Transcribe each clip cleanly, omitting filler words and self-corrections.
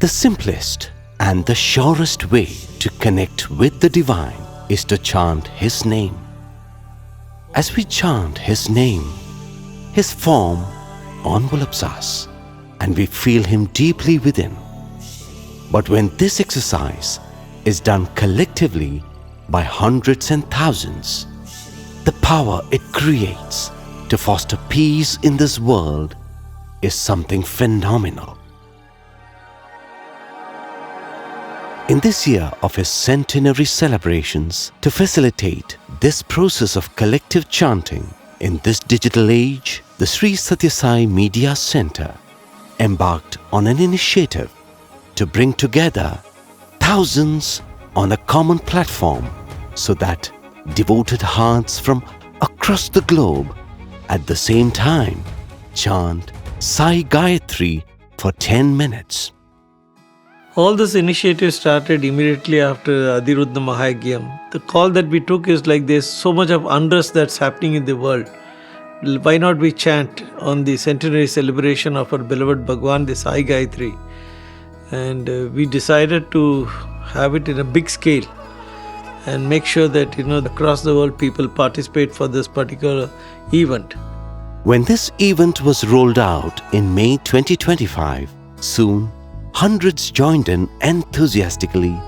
The simplest and the surest way to connect with the divine is to chant His name. As we chant His name, His form envelopes us and we feel Him deeply within. But when this exercise is done collectively by hundreds and thousands, the power it creates to foster peace in this world is something phenomenal. In this year of His centenary celebrations, to facilitate this process of collective chanting in this digital age, the Sri Sathya Sai Media Centre embarked on an initiative to bring together thousands on a common platform so that devoted hearts from across the globe at the same time chant Sai Gayatri for 10 minutes. All this initiative started immediately after Adiruddha Mahayagyam. The call that we took is like there's so much of unrest that's happening in the world. Why not we chant on the centenary celebration of our beloved Bhagawan, the Sai Gayatri? And we decided to have it in a big scale and make sure that across the world people participate for this particular event. When this event was rolled out in May 2025, soon hundreds joined in enthusiastically,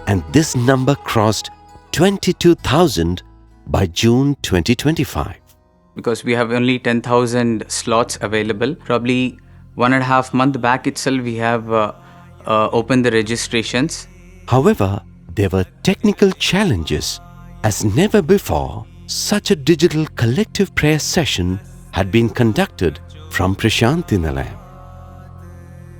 and this number crossed 22,000 by June 2025. Because we have only 10,000 slots available. Probably 1.5 months back itself, we have opened the registrations. However, there were technical challenges. As never before, such a digital collective prayer session had been conducted from Prasanthi Nilayam.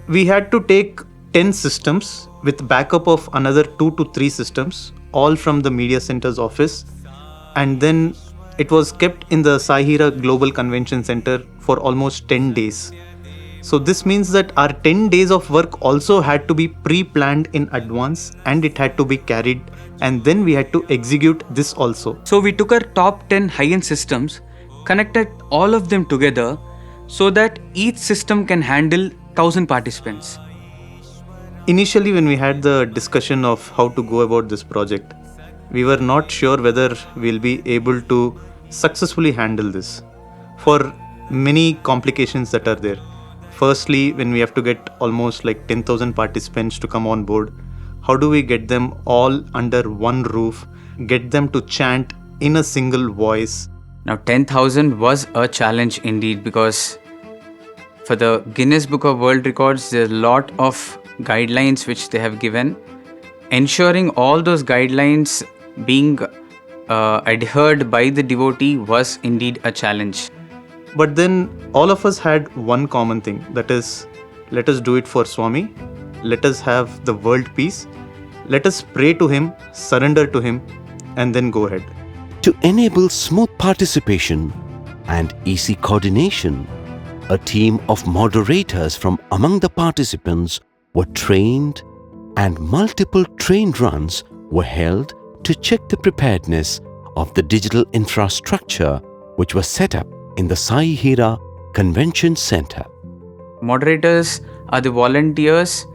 We had to take 10 systems with backup of another 2 to 3 systems, all from the Media Centre's office, and then it was kept in the Sai Hira Global Convention Center for almost 10 days. So this means that our 10 days of work also had to be pre-planned in advance and it had to be carried, and then we had to execute this also. So we took our top 10 high-end systems, connected all of them together so that each system can handle 1,000 participants. Initially, when we had the discussion of how to go about this project, we were not sure whether we'll be able to successfully handle this for many complications that are there. Firstly, when we have to get almost like 10,000 participants to come on board, how do we get them all under one roof, get them to chant in a single voice? Now 10,000 was a challenge indeed, because for the Guinness Book of World Records, there's a lot of guidelines which they have given. Ensuring all those guidelines being adhered by the devotee was indeed a challenge. But then all of us had one common thing, that is, let us do it for Swami, let us have the world peace, let us pray to Him, surrender to Him, and then go ahead. To enable smooth participation and easy coordination, a team of moderators from among the participants were trained, and multiple train runs were held to check the preparedness of the digital infrastructure which was set up in the Sai Hira Convention Center. Moderators are the volunteers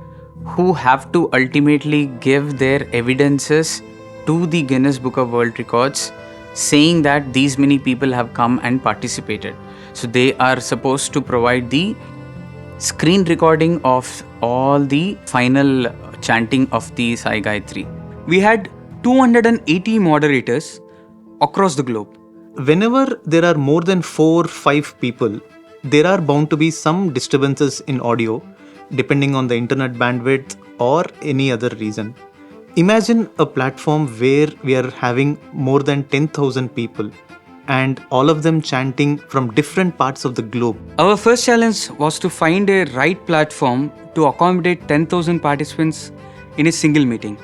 who have to ultimately give their evidences to the Guinness Book of World Records, saying that these many people have come and participated. So they are supposed to provide the screen recording of all the final chanting of the Sai Gayatri. We had 280 moderators across the globe. Whenever there are more than 4-5 people, there are bound to be some disturbances in audio depending on the internet bandwidth or any other reason. Imagine a platform where we are having more than 10,000 people and all of them chanting from different parts of the globe. Our first challenge was to find a right platform to accommodate 10,000 participants in a single meeting.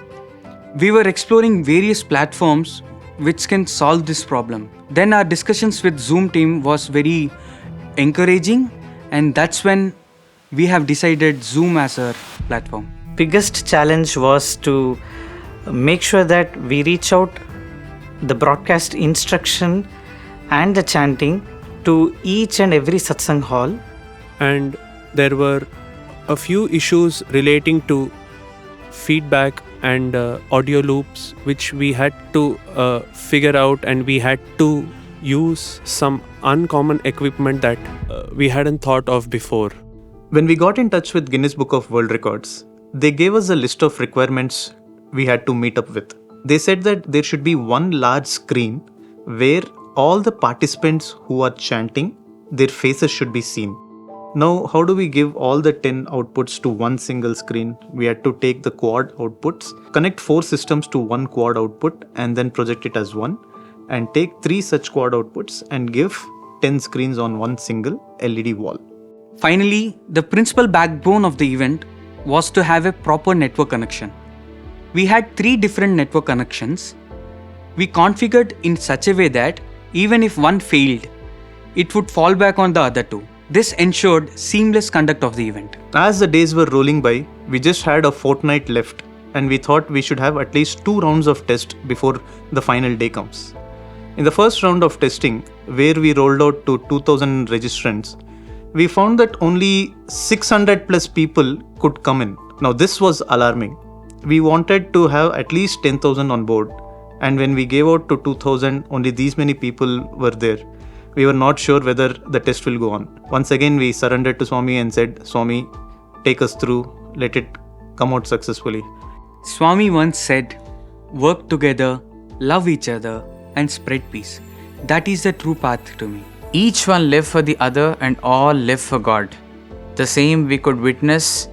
We were exploring various platforms which can solve this problem. Then our discussions with Zoom team was very encouraging, and that's when we have decided Zoom as our platform. Biggest challenge was to make sure that we reach out the broadcast instruction and the chanting to each and every satsang hall. And there were a few issues relating to feedback and audio loops, which we had to figure out, and we had to use some uncommon equipment that we hadn't thought of before. When we got in touch with Guinness Book of World Records, they gave us a list of requirements we had to meet up with. They said that there should be one large screen where all the participants who are chanting, their faces should be seen. Now, how do we give all the 10 outputs to one single screen? We had to take the quad outputs, connect 4 systems to one quad output, and then project it as one, and take 3 such quad outputs and give 10 screens on one single LED wall. Finally, the principal backbone of the event was to have a proper network connection. We had 3 different network connections. We configured in such a way that even if one failed, it would fall back on the other 2. This ensured seamless conduct of the event. As the days were rolling by, we just had a fortnight left, and we thought we should have at least 2 rounds of test before the final day comes. In the first round of testing, where we rolled out to 2000 registrants, we found that only 600 plus people could come in. Now this was alarming. We wanted to have at least 10,000 on board, and when we gave out to 2000, only these many people were there. We were not sure whether the test will go on. Once again, we surrendered to Swami and said, Swami, take us through, let it come out successfully. Swami once said, "Work together, love each other, and spread peace. That is the true path to me." Each one live for the other and all live for God. The same we could witness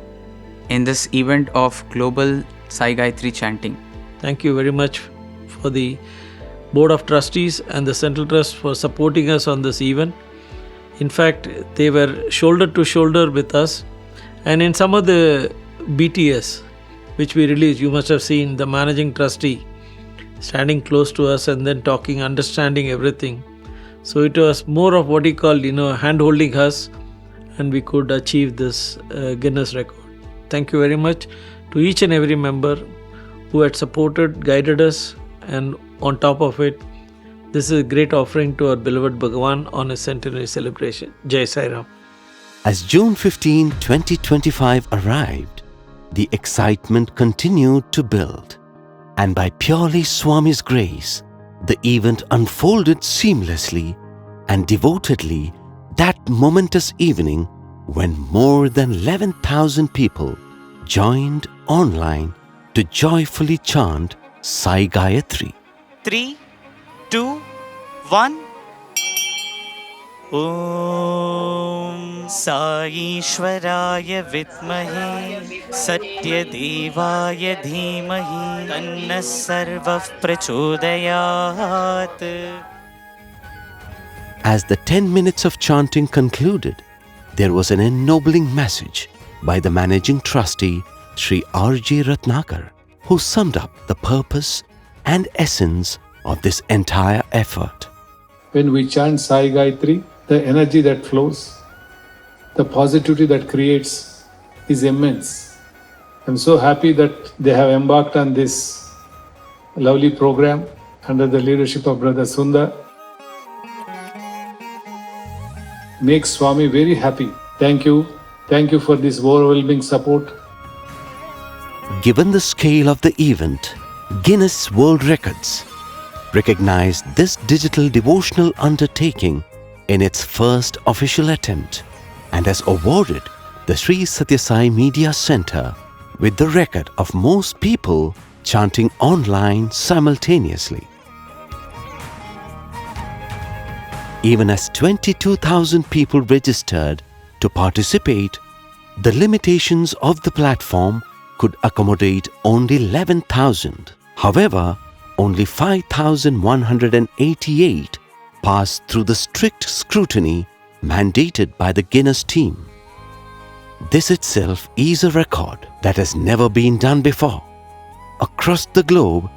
in this event of global Sai Gayatri chanting. Thank you very much for the Board of Trustees and the Central Trust for supporting us on this event. In fact, they were shoulder to shoulder with us. And in some of the BTS, which we released, you must have seen the managing trustee standing close to us and then talking, understanding everything. So it was more of what he called, hand holding us, and we could achieve this Guinness record. Thank you very much to each and every member who had supported, guided us, and on top of it, this is a great offering to our beloved Bhagawan on his centenary celebration. Jai Sai Ram. As June 15, 2025 arrived, the excitement continued to build. And by purely Swami's grace, the event unfolded seamlessly and devotedly that momentous evening when more than 11,000 people joined online to joyfully chant Sai Gayatri. 3, 2, 1. Om Sai Ishwaraya Vidmahe Satya Devaya Dhimahi Tanna Sarvav Prachodayat. As the 10 minutes of chanting concluded, there was an ennobling message by the managing trustee, Sri R.J. Ratnakar, who summed up the purpose and essence of this entire effort. When we chant Sai Gayatri, the energy that flows, the positivity that creates is immense. I'm so happy that they have embarked on this lovely program under the leadership of Brother Sundar. Makes Swami very happy. Thank you. Thank you for this overwhelming support. Given the scale of the event, Guinness World Records recognized this digital devotional undertaking in its first official attempt and has awarded the Sri Sathya Sai Media Centre with the record of most people chanting online simultaneously. Even as 22,000 people registered to participate, the limitations of the platform could accommodate only 11,000. However, only 5,188 passed through the strict scrutiny mandated by the Guinness team. This itself is a record that has never been done before. Across the globe,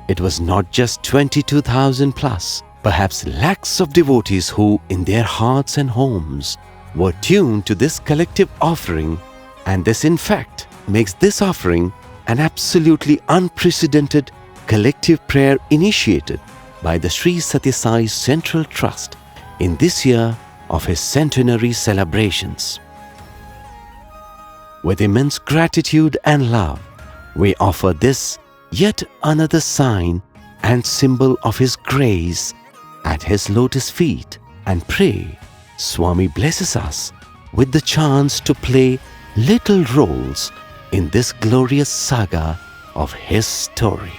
it was not just 22,000 plus, perhaps lakhs of devotees who, in their hearts and homes, were tuned to this collective offering, and this in fact makes this offering an absolutely unprecedented collective prayer initiated by the Sri Sathya Sai Central Trust in this year of his centenary celebrations. with immense gratitude and love, we offer this yet another sign and symbol of His grace at His lotus feet and pray Swami blesses us with the chance to play little roles in this glorious saga of His story.